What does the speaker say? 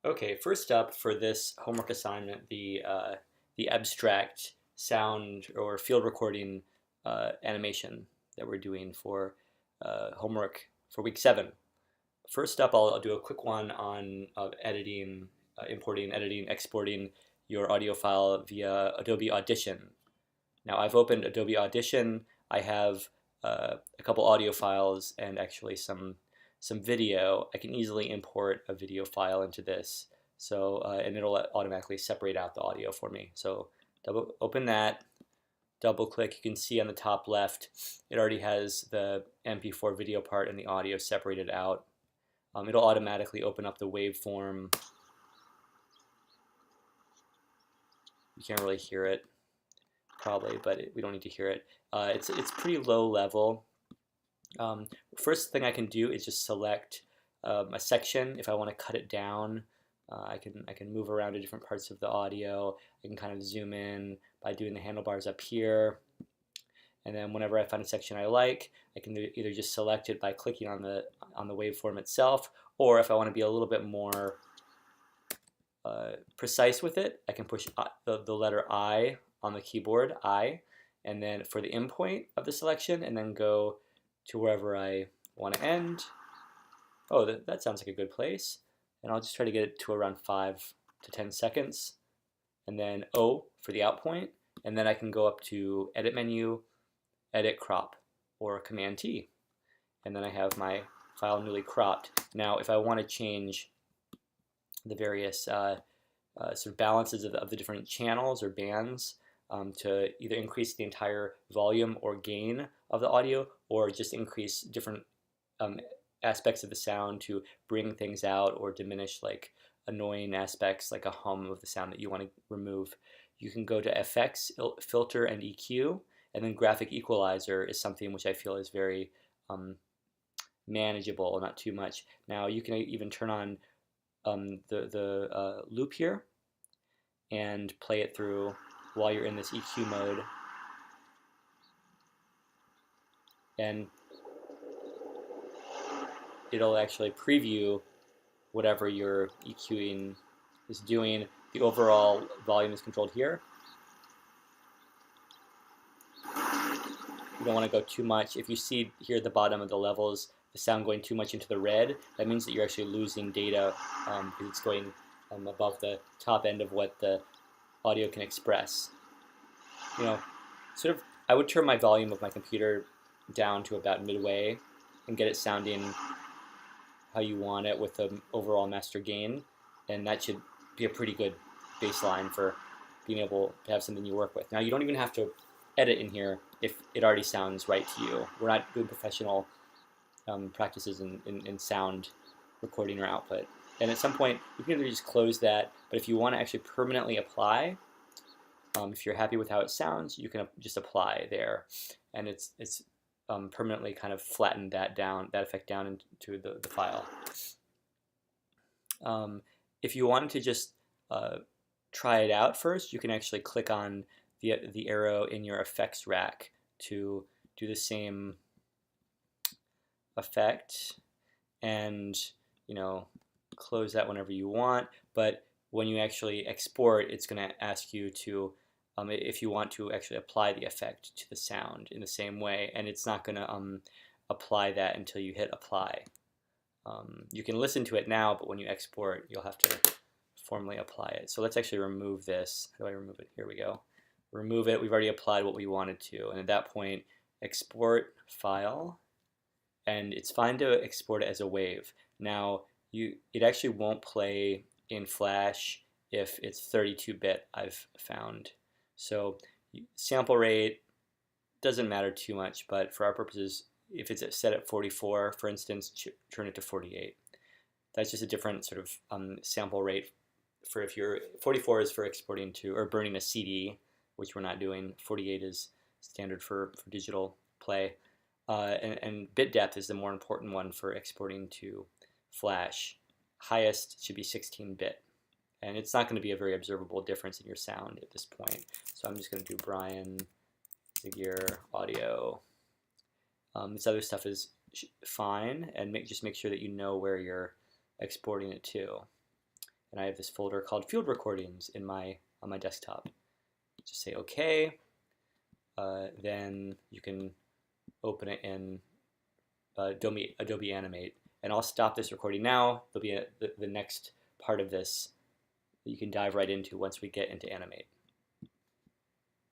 Okay, first up for this homework assignment, the abstract sound or field recording animation that we're doing for homework for week 7. First up, I'll do a quick one on editing, importing, editing, exporting your audio file via Adobe Audition. Now I've opened Adobe Audition. I have a couple audio files and actually some video. I can easily import a video file into this. So and it'll automatically separate out the audio for me. So open that, double click. You can see on the top left, it already has the MP4 video part and the audio separated out. It'll automatically open up the waveform. You can't really hear it, probably, but we don't need to hear it. It's pretty low level. First thing I can do is just select a section. If I want to cut it down, I can move around to different parts of the audio. I can kind of zoom in by doing the handlebars up here. And then whenever I find a section I like, I can either just select it by clicking on the waveform itself, or if I want to be a little bit more precise with it, I can push the letter I on the keyboard, I, and then for the end point of the selection, and then go to wherever I want to end. Oh, that sounds like a good place. And I'll just try to get it to around 5 to 10 seconds. And then O for the out point. And then I can go up to Edit menu, Edit Crop, or Command T. And then I have my file newly cropped. Now, if I want to change the various sort of balances of the different channels or bands, to either increase the entire volume or gain of the audio, or just increase different aspects of the sound to bring things out or diminish like annoying aspects like a hum of the sound that you want to remove. You can go to Effects, Filter, and EQ, and then Graphic Equalizer is something which I feel is very manageable, not too much. Now you can even turn on the loop here and play it through while you're in this EQ mode. And it'll actually preview whatever your EQing is doing. The overall volume is controlled here. You don't want to go too much. If you see here at the bottom of the levels, the sound going too much into the red, that means that you're actually losing data because it's going above the top end of what the audio can express. You know, sort of, I would turn my volume of my computer down to about midway and get it sounding how you want it with the overall master gain, and that should be a pretty good baseline for being able to have something you work with. Now, you don't even have to edit in here if it already sounds right to you. We're not doing professional practices in sound recording or output. And at some point, you can either just close that, but if you want to actually permanently apply, if you're happy with how it sounds, you can just apply there, and it's permanently kind of flattened that effect down into the file. If you wanted to just try it out first, you can actually click on the arrow in your effects rack to do the same effect, and close that whenever you want. But when you actually export, it's going to ask you to if you want to actually apply the effect to the sound in the same way, and it's not going to apply that until you hit apply. You can listen to it now, but when you export, you'll have to formally apply it. So let's actually remove this. How do I remove it? Here we go. Remove it. We've already applied what we wanted to, and at that point, export file, and it's fine to export it as a wave. Now, it actually won't play in Flash if it's 32-bit, I've found. So sample rate doesn't matter too much, but for our purposes, if it's set at 44, for instance, turn it to 48. That's just a different sort of sample rate for if you're 44 is for exporting to or burning a CD, which we're not doing. 48 is standard for digital play, and bit depth is the more important one for exporting to Flash. Highest should be 16-bit. And it's not going to be a very observable difference in your sound at this point. So I'm just going to do Brian Figure Audio. This other stuff is fine, and just make sure that you know where you're exporting it to. and I have this folder called Field Recordings on my desktop. Just say OK. Then you can open it in Adobe Animate, and I'll stop this recording now. There'll be the next part of this that you can dive right into once we get into Animate.